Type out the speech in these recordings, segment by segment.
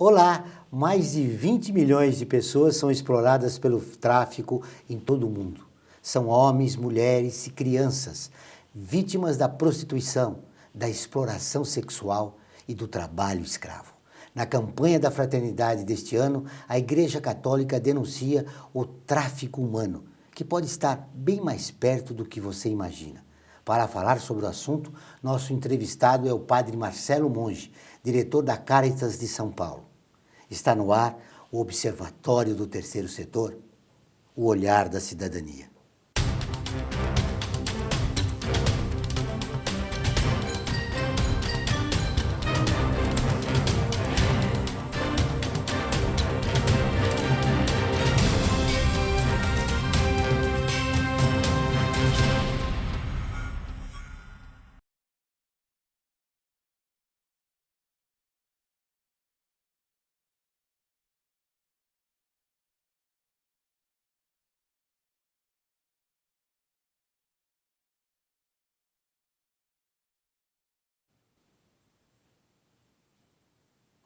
Olá, mais de 20 milhões de pessoas são exploradas pelo tráfico em todo o mundo. São homens, mulheres e crianças, vítimas da prostituição, da exploração sexual e do trabalho escravo. Na campanha da fraternidade deste ano, a Igreja Católica denuncia o tráfico humano, que pode estar bem mais perto do que você imagina. Para falar sobre o assunto, nosso entrevistado é o padre Marcelo Monge, diretor da Caritas de São Paulo. Está no ar o Observatório do Terceiro Setor, o olhar da cidadania.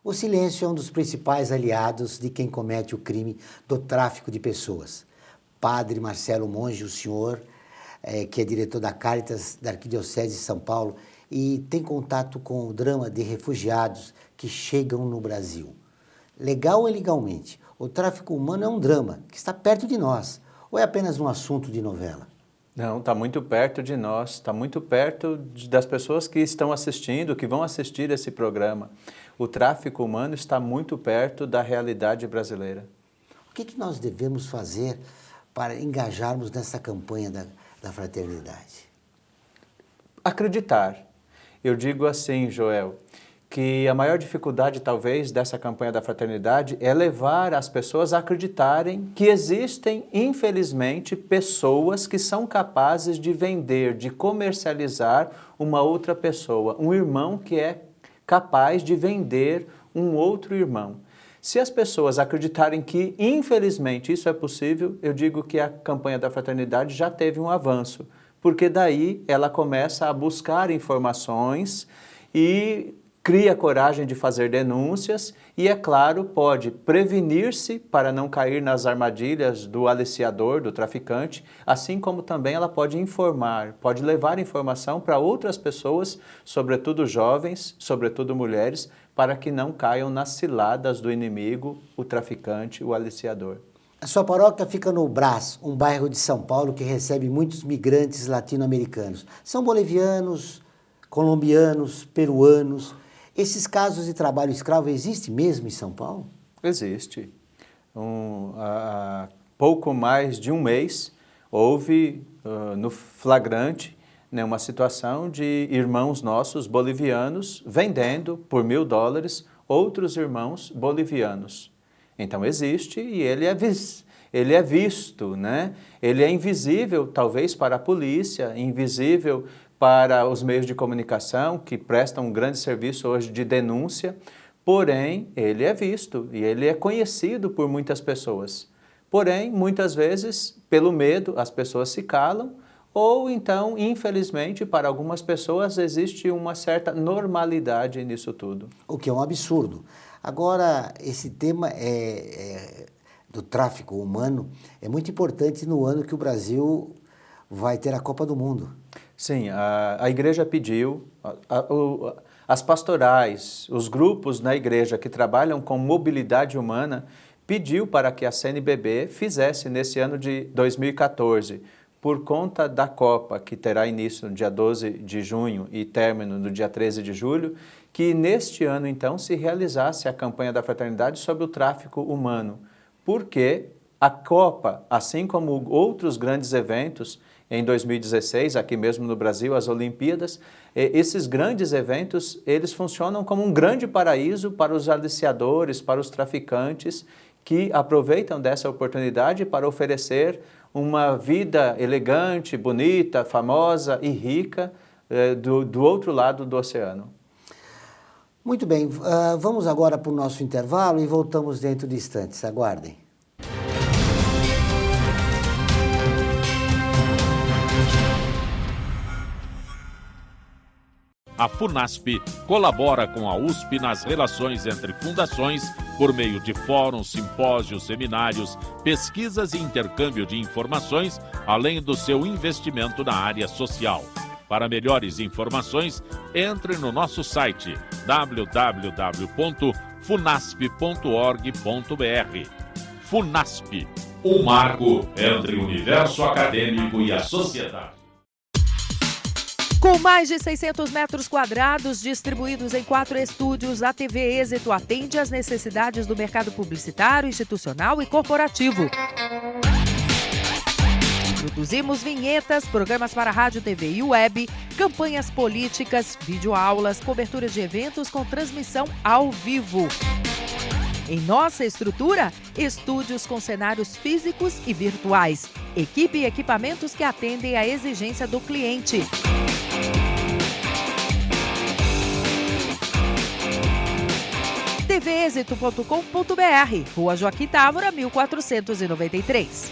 O silêncio é um dos principais aliados de quem comete o crime do tráfico de pessoas. Padre Marcelo Monge, o senhor, que é diretor da Caritas da Arquidiocese de São Paulo e tem contato com o drama de refugiados que chegam no Brasil. Legal ou ilegalmente, o tráfico humano é um drama que está perto de nós, ou é apenas um assunto de novela? Não, está muito perto de nós, está muito perto das pessoas que estão assistindo, que vão assistir esse programa. O tráfico humano está muito perto da realidade brasileira. O que nós devemos fazer para engajarmos nessa campanha da fraternidade? Acreditar. Eu digo assim, Joel, que a maior dificuldade talvez dessa campanha da fraternidade é levar as pessoas a acreditarem que existem, infelizmente, pessoas que são capazes de vender, de comercializar uma outra pessoa, um irmão que é capaz de vender um outro irmão. Se as pessoas acreditarem que, infelizmente, isso é possível, eu digo que a campanha da fraternidade já teve um avanço, porque daí ela começa a buscar informações e cria coragem de fazer denúncias e, é claro, pode prevenir-se para não cair nas armadilhas do aliciador, do traficante, assim como também ela pode informar, pode levar informação para outras pessoas, sobretudo jovens, sobretudo mulheres, para que não caiam nas ciladas do inimigo, o traficante, o aliciador. A sua paróquia fica no Brás, um bairro de São Paulo que recebe muitos migrantes latino-americanos. São bolivianos, colombianos, peruanos. Esses casos de trabalho escravo existem mesmo em São Paulo? Existe. Há pouco mais de um mês, houve no flagrante uma situação de irmãos nossos bolivianos vendendo por $1.000 outros irmãos bolivianos. Então existe e ele é visto, né? Ele é invisível talvez para a polícia, invisível para os meios de comunicação que prestam um grande serviço hoje de denúncia, porém ele é visto e ele é conhecido por muitas pessoas. Porém, muitas vezes, pelo medo, as pessoas se calam ou então, infelizmente, para algumas pessoas existe uma certa normalidade nisso tudo. O que é um absurdo. Agora, esse tema do tráfico humano é muito importante no ano que o Brasil vai ter a Copa do Mundo. Sim, a igreja pediu, as pastorais, os grupos na igreja que trabalham com mobilidade humana, pediu para que a CNBB fizesse nesse ano de 2014, por conta da Copa, que terá início no dia 12 de junho e término no dia 13 de julho, que neste ano, então, se realizasse a campanha da fraternidade sobre o tráfico humano, porque a Copa, assim como outros grandes eventos, em 2016, aqui mesmo no Brasil, as Olimpíadas, esses grandes eventos, eles funcionam como um grande paraíso para os aliciadores, para os traficantes, que aproveitam dessa oportunidade para oferecer uma vida elegante, bonita, famosa e rica do outro lado do oceano. Muito bem, vamos agora para o nosso intervalo e voltamos dentro de instantes. Aguardem. A FUNASP colabora com a USP nas relações entre fundações por meio de fóruns, simpósios, seminários, pesquisas e intercâmbio de informações, além do seu investimento na área social. Para melhores informações, entre no nosso site www.funasp.org.br. FUNASP, um marco entre o universo acadêmico e a sociedade. Com mais de 600 metros quadrados distribuídos em 4 estúdios, a TV Êxito atende às necessidades do mercado publicitário, institucional e corporativo. Produzimos vinhetas, programas para rádio, TV e web, campanhas políticas, videoaulas, cobertura de eventos com transmissão ao vivo. Em nossa estrutura, estúdios com cenários físicos e virtuais, equipe e equipamentos que atendem à exigência do cliente. tvexito.com.br, Rua Joaquim Távora, 1493.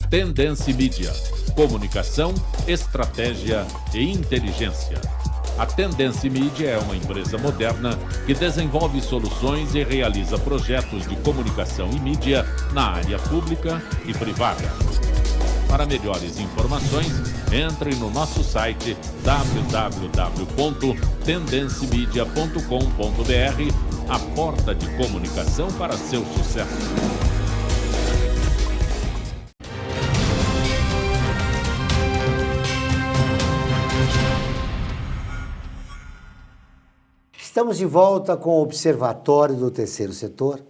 Tendência Mídia, comunicação, estratégia e inteligência. A Tendência Mídia é uma empresa moderna que desenvolve soluções e realiza projetos de comunicação e mídia na área pública e privada. Para melhores informações, entre no nosso site www.tendencimedia.com.br, a porta de comunicação para seu sucesso. Estamos de volta com o Observatório do Terceiro Setor,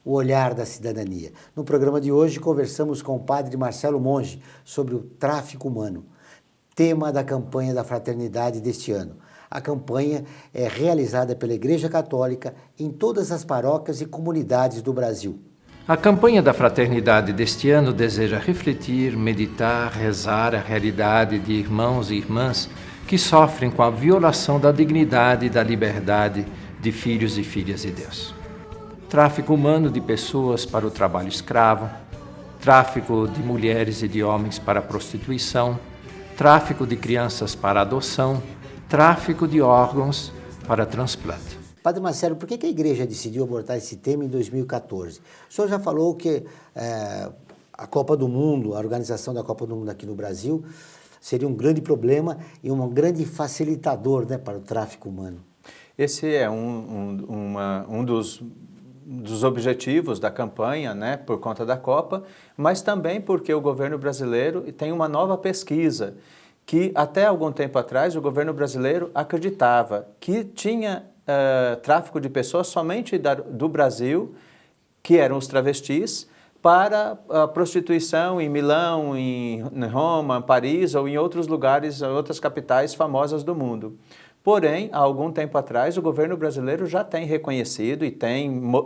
o olhar da cidadania. No programa de hoje conversamos com o padre Marcelo Monge sobre o tráfico humano, tema da campanha da fraternidade deste ano. A campanha é realizada pela Igreja Católica em todas as paróquias e comunidades do Brasil. A campanha da fraternidade deste ano deseja refletir, meditar, rezar a realidade de irmãos e irmãs que sofrem com a violação da dignidade e da liberdade de filhos e filhas de Deus. Tráfico humano de pessoas para o trabalho escravo, tráfico de mulheres e de homens para a prostituição, tráfico de crianças para adoção, tráfico de órgãos para transplante. Padre Marcelo, por que a igreja decidiu abordar esse tema em 2014? O senhor já falou que a Copa do Mundo, a organização da Copa do Mundo aqui no Brasil, seria um grande problema e um grande facilitador, né, para o tráfico humano. Esse é um dos objetivos da campanha, né, por conta da Copa, mas também porque o governo brasileiro tem uma nova pesquisa que até algum tempo atrás o governo brasileiro acreditava que tinha tráfico de pessoas somente do Brasil, que eram os travestis, para a prostituição em Milão, em Roma, Paris ou em outros lugares, outras capitais famosas do mundo. Porém, há algum tempo atrás, o governo brasileiro já tem reconhecido, e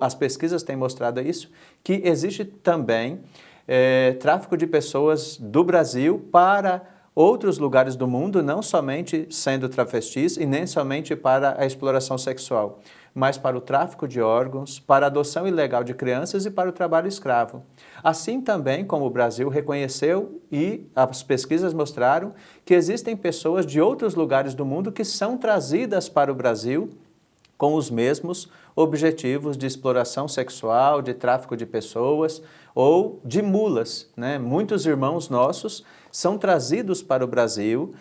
as pesquisas têm mostrado isso, que existe também tráfico de pessoas do Brasil para outros lugares do mundo, não somente sendo travestis e nem somente para a exploração sexual, mas para o tráfico de órgãos, para a adoção ilegal de crianças e para o trabalho escravo. Assim também como o Brasil reconheceu e as pesquisas mostraram que existem pessoas de outros lugares do mundo que são trazidas para o Brasil com os mesmos objetivos de exploração sexual, de tráfico de pessoas ou de mulas, né? Muitos irmãos nossos são trazidos para o Brasil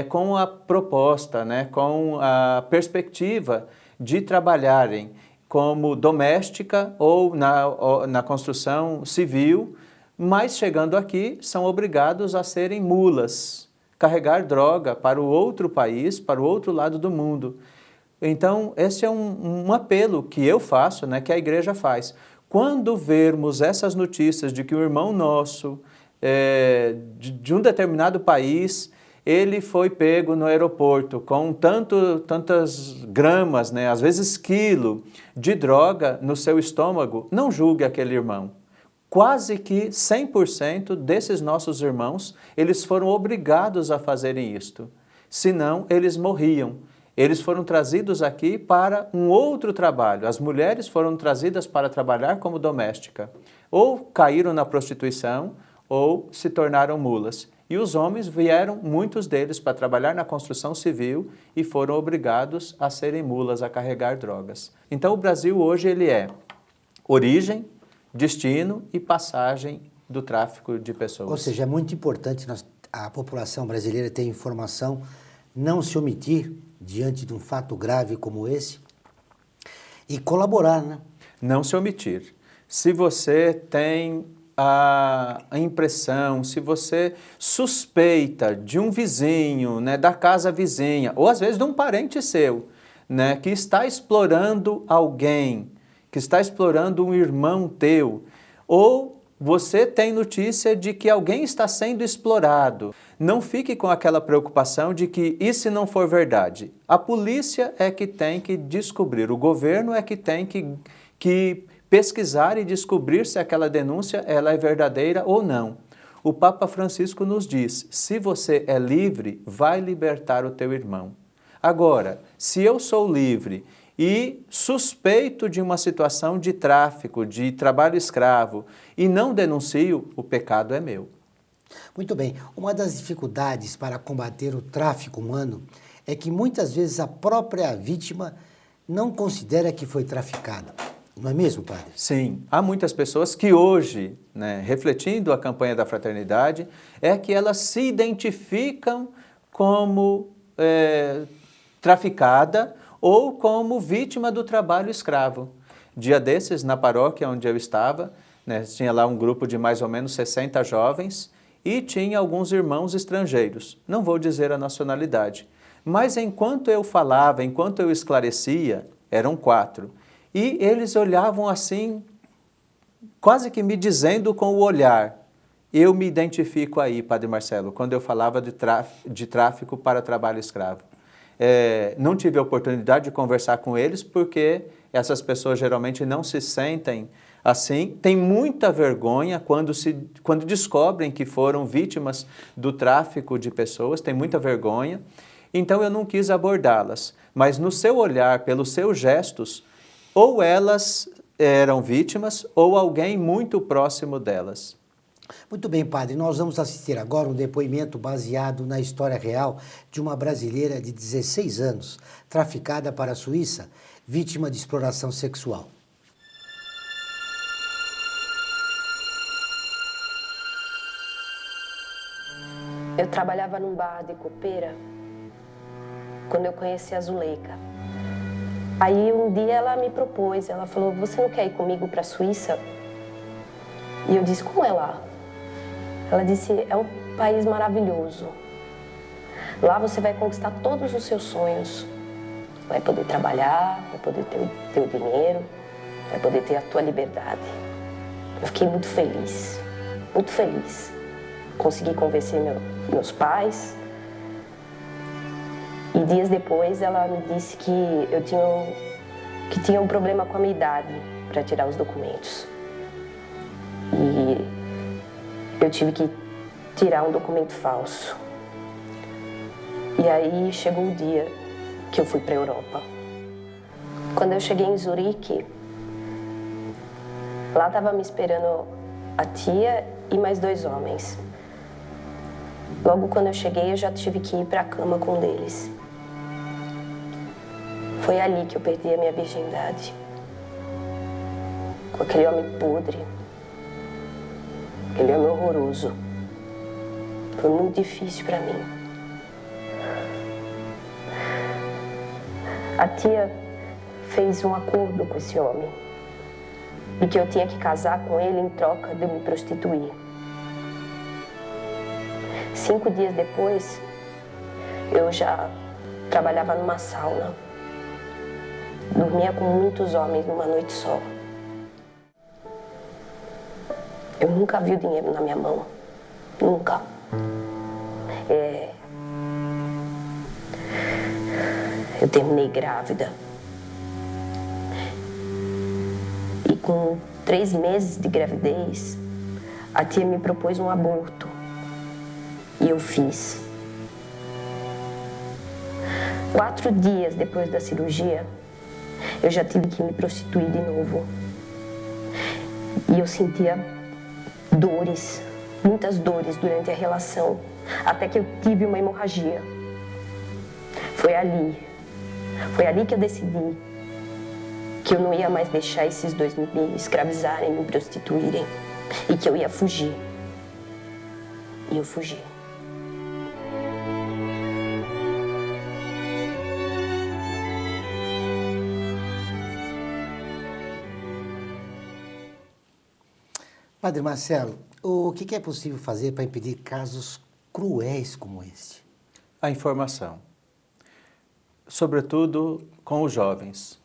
com a proposta, né? Com a perspectiva de trabalharem como doméstica ou na construção civil, mas chegando aqui são obrigados a serem mulas, carregar droga para o outro país, para o outro lado do mundo. Então, esse é um apelo que eu faço, né, que a igreja faz. Quando vermos essas notícias de que um irmão nosso de um determinado país, ele foi pego no aeroporto com tantas gramas, né, às vezes quilo, de droga no seu estômago, não julgue aquele irmão. Quase que 100% desses nossos irmãos, eles foram obrigados a fazerem isto, senão eles morriam. Eles foram trazidos aqui para um outro trabalho. As mulheres foram trazidas para trabalhar como doméstica. Ou caíram na prostituição, ou se tornaram mulas. E os homens vieram, muitos deles, para trabalhar na construção civil e foram obrigados a serem mulas, a carregar drogas. Então o Brasil hoje ele é origem, destino e passagem do tráfico de pessoas. Ou seja, é muito importante a população brasileira ter informação, não se omitir diante de um fato grave como esse e colaborar, né? Não se omitir. Se você tem a impressão, se você suspeita de um vizinho, né, da casa vizinha, ou às vezes de um parente seu, né, que está explorando alguém, que está explorando um irmão teu, ou você tem notícia de que alguém está sendo explorado, não fique com aquela preocupação de que e se não for verdade? A polícia é que tem que descobrir, o governo é que tem que pesquisar e descobrir se aquela denúncia ela é verdadeira ou não. O Papa Francisco nos diz, se você é livre, vai libertar o teu irmão. Agora, se eu sou livre e suspeito de uma situação de tráfico, de trabalho escravo e não denuncio, o pecado é meu. Muito bem. Uma das dificuldades para combater o tráfico humano é que muitas vezes a própria vítima não considera que foi traficada. Não é mesmo, padre? Sim, há muitas pessoas que hoje, né, refletindo a campanha da fraternidade, é que elas se identificam como traficada ou como vítima do trabalho escravo. Dia desses, na paróquia onde eu estava, né, tinha lá um grupo de mais ou menos 60 jovens e tinha alguns irmãos estrangeiros. Não vou dizer a nacionalidade, mas enquanto eu falava, enquanto eu esclarecia, eram 4. E eles olhavam assim, quase que me dizendo com o olhar, eu me identifico aí, Padre Marcelo, quando eu falava de tráfico para trabalho escravo. Não tive a oportunidade de conversar com eles, porque essas pessoas geralmente não se sentem assim, têm muita vergonha quando descobrem que foram vítimas do tráfico de pessoas, têm muita vergonha, então eu não quis abordá-las, mas no seu olhar, pelos seus gestos, ou elas eram vítimas ou alguém muito próximo delas. Muito bem, padre. Nós vamos assistir agora um depoimento baseado na história real de uma brasileira de 16 anos, traficada para a Suíça, vítima de exploração sexual. Eu trabalhava num bar de copeira quando eu conheci a Zuleika. Aí um dia ela me propôs, ela falou, você não quer ir comigo para a Suíça? E eu disse, como é lá? Ela disse, é um país maravilhoso. Lá você vai conquistar todos os seus sonhos. Vai poder trabalhar, vai poder ter o dinheiro, vai poder ter a tua liberdade. Eu fiquei muito feliz, muito feliz. Consegui convencer meus pais. E dias depois ela me disse que eu tinha um problema com a minha idade para tirar os documentos. E eu tive que tirar um documento falso. E aí chegou o dia que eu fui para a Europa. Quando eu cheguei em Zurique, lá estava me esperando a tia e mais 2 homens. Logo quando eu cheguei, eu já tive que ir para a cama com um deles. Foi ali que eu perdi a minha virgindade. Com aquele homem podre. Aquele homem horroroso. Foi muito difícil para mim. A tia fez um acordo com esse homem. E que eu tinha que casar com ele em troca de eu me prostituir. 5 dias depois, eu já trabalhava numa sauna. Dormia com muitos homens numa noite só. Eu nunca vi o dinheiro na minha mão. Nunca. Eu terminei grávida. E com 3 meses de gravidez, a tia me propôs um aborto. E eu fiz. 4 dias depois da cirurgia, eu já tive que me prostituir de novo. E eu sentia dores, muitas dores durante a relação. até que eu tive uma hemorragia. Foi ali que eu decidi que eu não ia mais deixar esses dois me escravizarem, me prostituírem, e que eu ia fugir. E eu fugi. Padre Marcelo, o que é possível fazer para impedir casos cruéis como este? A informação, sobretudo com os jovens.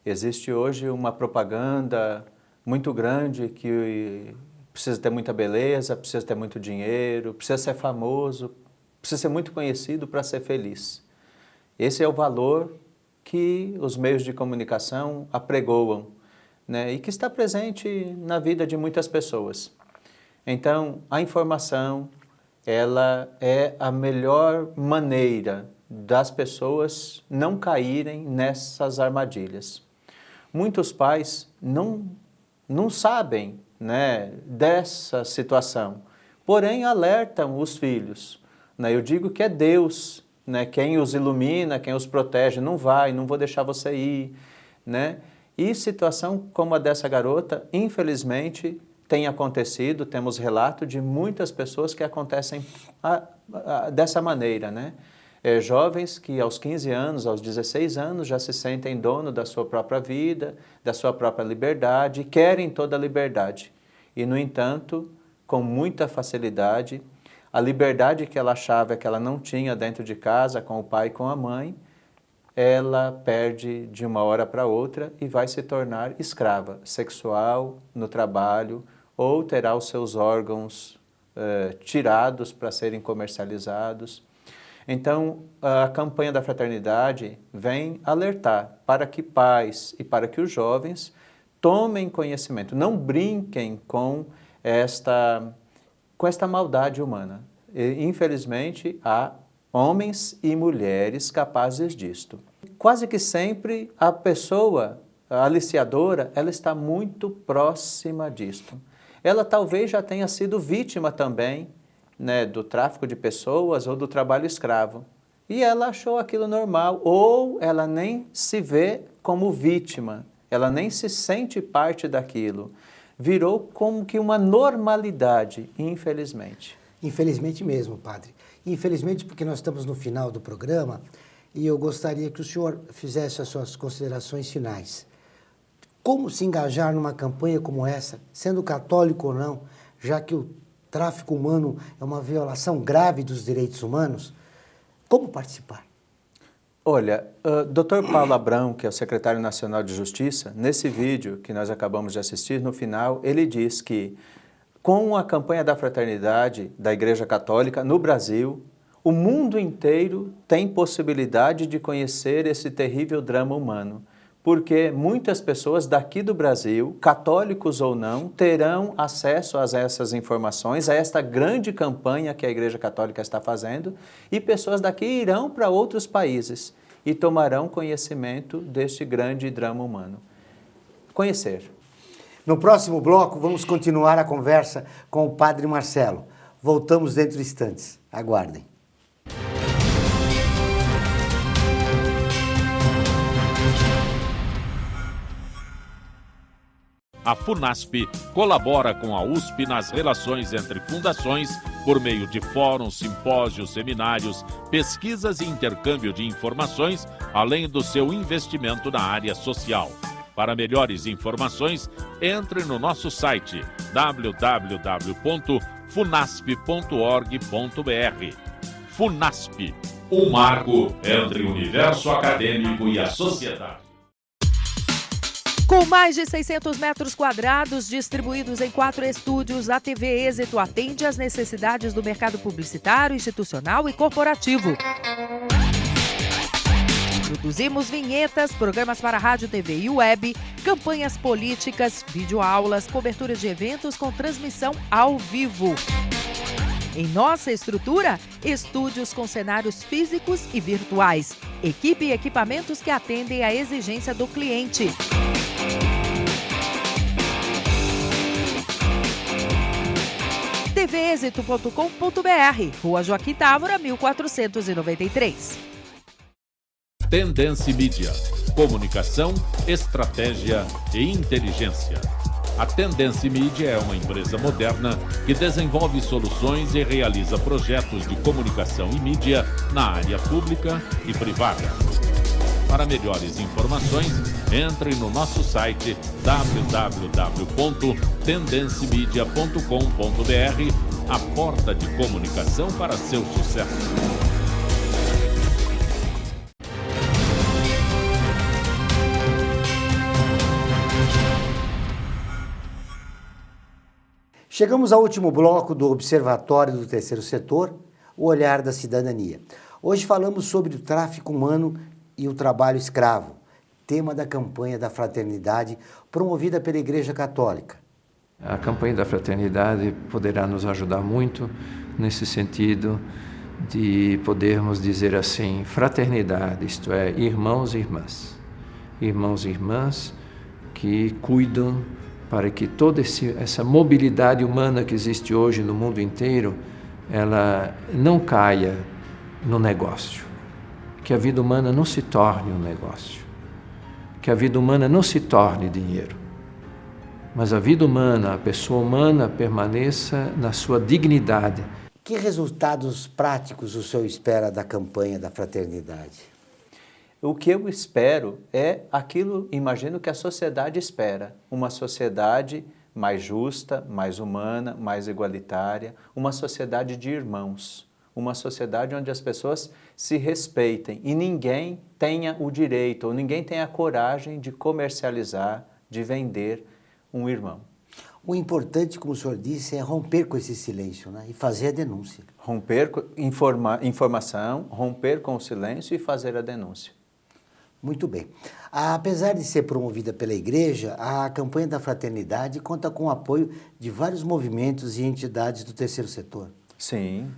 Existe hoje uma propaganda muito grande que precisa ter muita beleza, precisa ter muito dinheiro, precisa ser famoso, precisa ser muito conhecido para ser feliz. Esse é o valor que os meios de comunicação apregoam, né? E que está presente na vida de muitas pessoas. Então, a informação, ela é a melhor maneira das pessoas não caírem nessas armadilhas. Muitos pais não sabem, né, dessa situação, porém alertam os filhos. Né? Eu digo que é Deus, né, quem os ilumina, quem os protege. Não vou deixar você ir. Né? E situação como a dessa garota, infelizmente, tem acontecido, temos relato de muitas pessoas que acontecem dessa maneira, né? Jovens que aos 15 anos, aos 16 anos, já se sentem dono da sua própria vida, da sua própria liberdade, querem toda a liberdade. E, no entanto, com muita facilidade, a liberdade que ela achava que ela não tinha dentro de casa, com o pai e com a mãe, ela perde de uma hora para outra e vai se tornar escrava sexual no trabalho, ou terá os seus órgãos tirados para serem comercializados. Então, a campanha da fraternidade vem alertar para que pais e para que os jovens tomem conhecimento, não brinquem com esta maldade humana. E, infelizmente, há homens e mulheres capazes disto. Quase que sempre a pessoa, a aliciadora, ela está muito próxima disto. Ela talvez já tenha sido vítima também, né, do tráfico de pessoas ou do trabalho escravo. E ela achou aquilo normal, ou ela nem se vê como vítima, ela nem se sente parte daquilo. Virou como que uma normalidade, infelizmente. Infelizmente mesmo, padre. Infelizmente porque nós estamos no final do programa e eu gostaria que o senhor fizesse as suas considerações finais. Como se engajar numa campanha como essa, sendo católico ou não, já que o tráfico humano é uma violação grave dos direitos humanos? Como participar? Olha, Dr. Paulo Abrão, que é o secretário nacional de Justiça, nesse vídeo que nós acabamos de assistir, no final, ele diz que com a campanha da fraternidade da Igreja Católica no Brasil, o mundo inteiro tem possibilidade de conhecer esse terrível drama humano. Porque muitas pessoas daqui do Brasil, católicos ou não, terão acesso a essas informações, a esta grande campanha que a Igreja Católica está fazendo, e pessoas daqui irão para outros países e tomarão conhecimento deste grande drama humano. Conhecer. No próximo bloco, vamos continuar a conversa com o Padre Marcelo. Voltamos dentro de instantes. Aguardem. A FUNASP colabora com a USP nas relações entre fundações por meio de fóruns, simpósios, seminários, pesquisas e intercâmbio de informações, além do seu investimento na área social. Para melhores informações, entre no nosso site www.funasp.org.br. FUNASP, um marco entre o universo acadêmico e a sociedade. Com mais de 600 metros quadrados distribuídos em 4 estúdios, a TV Êxito atende às necessidades do mercado publicitário, institucional e corporativo. Produzimos vinhetas, programas para rádio, TV e web, campanhas políticas, videoaulas, coberturas de eventos com transmissão ao vivo. Em nossa estrutura, estúdios com cenários físicos e virtuais, equipe e equipamentos que atendem à exigência do cliente. tvexito.com.br, Rua Joaquim Távora, 1493. Tendência Mídia. Comunicação, estratégia e inteligência. A Tendência Mídia é uma empresa moderna que desenvolve soluções e realiza projetos de comunicação e mídia na área pública e privada. Para melhores informações, entre no nosso site www.tendencimedia.com.br, a porta de comunicação para seu sucesso. Chegamos ao último bloco do Observatório do Terceiro Setor, o olhar da cidadania. Hoje falamos sobre o tráfico humano e o trabalho escravo, tema da campanha da fraternidade promovida pela Igreja Católica. A campanha da fraternidade poderá nos ajudar muito nesse sentido de podermos dizer assim, fraternidade, isto é, irmãos e irmãs. Irmãos e irmãs que cuidam para que toda essa mobilidade humana que existe hoje no mundo inteiro, ela não caia no negócio. Que a vida humana não se torne um negócio. Que a vida humana não se torne dinheiro. Mas a vida humana, a pessoa humana permaneça na sua dignidade. Que resultados práticos o senhor espera da campanha da fraternidade? O que eu espero é aquilo, imagino que a sociedade espera, uma sociedade mais justa, mais humana, mais igualitária, uma sociedade de irmãos, uma sociedade onde as pessoas se respeitem e ninguém tenha o direito ou ninguém tenha a coragem de comercializar, de vender um irmão. O importante, como o senhor disse, é romper com esse silêncio, né? E fazer a denúncia. Romper com informação, romper com o silêncio e fazer a denúncia. Muito bem. Apesar de ser promovida pela Igreja, a campanha da fraternidade conta com o apoio de vários movimentos e entidades do terceiro setor. Sim,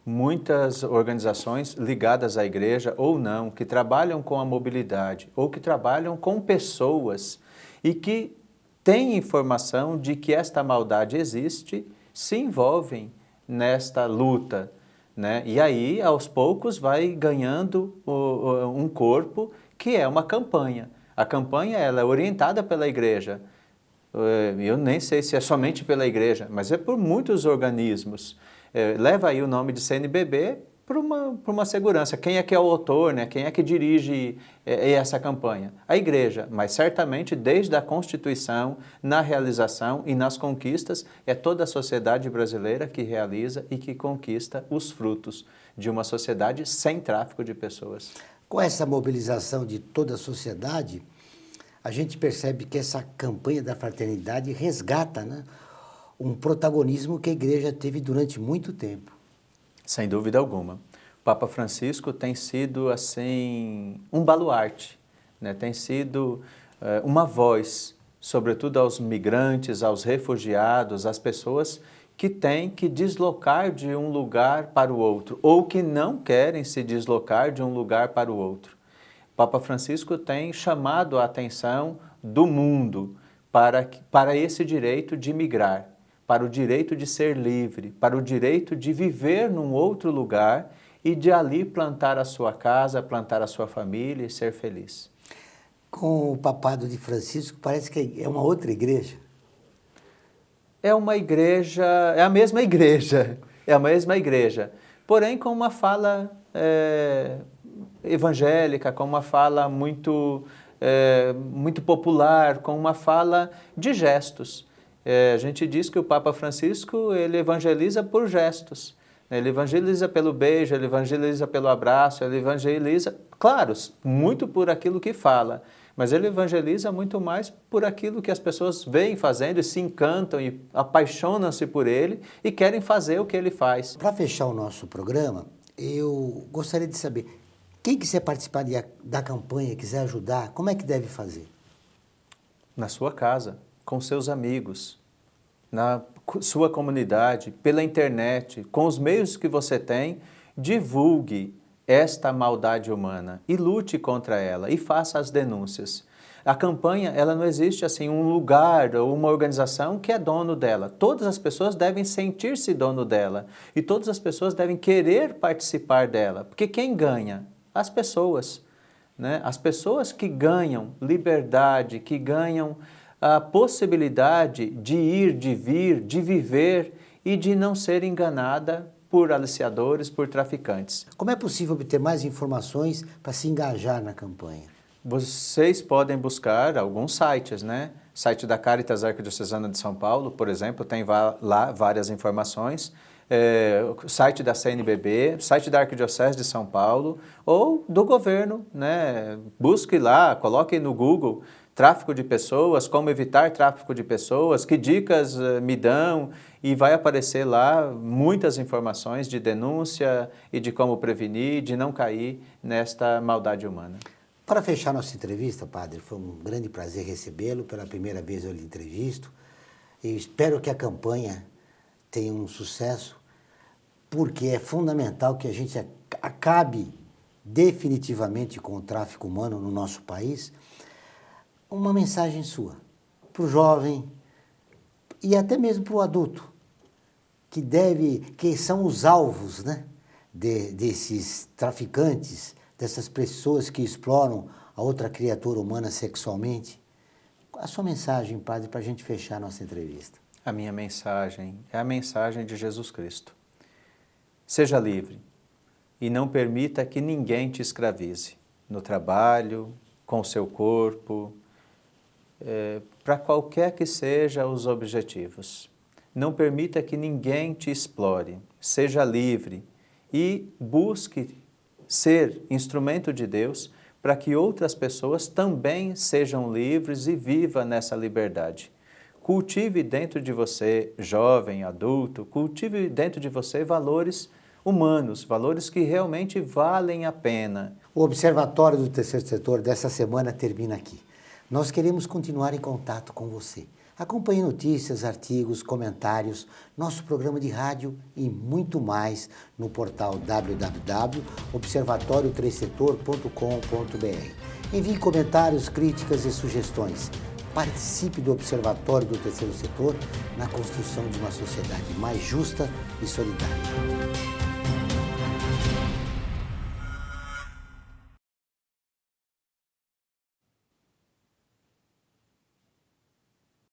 muitas organizações ligadas à Igreja ou não, que trabalham com a mobilidade ou que trabalham com pessoas e que têm informação de que esta maldade existe, se envolvem nesta luta, né? E aí, aos poucos, vai ganhando um corpo que é uma campanha. A campanha ela é orientada pela Igreja. Eu nem sei se é somente pela Igreja, mas é por muitos organismos. Leva aí o nome de CNBB por uma segurança. Quem é que é o autor, né? Quem é que dirige essa campanha? A Igreja, mas certamente desde a Constituição, na realização e nas conquistas, é toda a sociedade brasileira que realiza e que conquista os frutos de uma sociedade sem tráfico de pessoas. Com essa mobilização de toda a sociedade, a gente percebe que essa campanha da fraternidade resgata, né, um protagonismo que a Igreja teve durante muito tempo. Sem dúvida alguma. O Papa Francisco tem sido, assim, um baluarte, né? Tem sido uma voz, sobretudo aos migrantes, aos refugiados, às pessoas que têm que deslocar de um lugar para o outro, ou que não querem se deslocar de um lugar para o outro. O Papa Francisco tem chamado a atenção do mundo para esse direito de migrar, para o direito de ser livre, para o direito de viver num outro lugar e de ali plantar a sua casa, plantar a sua família e ser feliz. Com o papado de Francisco, parece que é uma outra igreja. É uma igreja, é a mesma igreja, porém com uma fala evangélica, com uma fala muito popular, com uma fala de gestos. A gente diz que o Papa Francisco, ele evangeliza por gestos, ele evangeliza pelo beijo, ele evangeliza pelo abraço, ele evangeliza, claro, muito por aquilo que fala, mas ele evangeliza muito mais por aquilo que as pessoas veem fazendo e se encantam e apaixonam-se por ele e querem fazer o que ele faz. Para fechar o nosso programa, eu gostaria de saber, quem quiser participar da campanha, quiser ajudar, como é que deve fazer? Na sua casa, com seus amigos, na sua comunidade, pela internet, com os meios que você tem, divulgue esta maldade humana e lute contra ela e faça as denúncias. A campanha, ela não existe assim um lugar ou uma organização que é dono dela. Todas as pessoas devem sentir-se dono dela e todas as pessoas devem querer participar dela, porque quem ganha? As pessoas, né? As pessoas que ganham liberdade, que ganham a possibilidade de ir, de vir, de viver e de não ser enganada por aliciadores, por traficantes. Como é possível obter mais informações para se engajar na campanha? Vocês podem buscar alguns sites, né? Site da Caritas Arquidiocesana de São Paulo, por exemplo, tem lá várias informações. Site da CNBB, site da Arquidiocese de São Paulo ou do governo, né? Busque lá, coloque no Google tráfico de pessoas, como evitar tráfico de pessoas, que dicas me dão, e vai aparecer lá muitas informações de denúncia e de como prevenir, de não cair nesta maldade humana. Para fechar nossa entrevista, padre, foi um grande prazer recebê-lo. Pela primeira vez eu lhe entrevisto. Eu espero que a campanha tenha um sucesso, porque é fundamental que a gente acabe definitivamente com o tráfico humano no nosso país. Uma mensagem sua para o jovem e até mesmo para o adulto, que são os alvos, né, desses traficantes, dessas pessoas que exploram a outra criatura humana sexualmente. A sua mensagem, padre, para a gente fechar a nossa entrevista? A minha mensagem é a mensagem de Jesus Cristo. Seja livre e não permita que ninguém te escravize no trabalho, com o seu corpo, para qualquer que seja os objetivos. Não permita que ninguém te explore. Seja livre e busque ser instrumento de Deus para que outras pessoas também sejam livres e vivam nessa liberdade. Cultive dentro de você, jovem, adulto, cultive dentro de você valores humanos, valores que realmente valem a pena. O Observatório do Terceiro Setor dessa semana termina aqui. Nós queremos continuar em contato com você. Acompanhe notícias, artigos, comentários, nosso programa de rádio e muito mais no portal www.observatorioterceirsetor.com.br. Envie comentários, críticas e sugestões. Participe do Observatório do Terceiro Setor na construção de uma sociedade mais justa e solidária.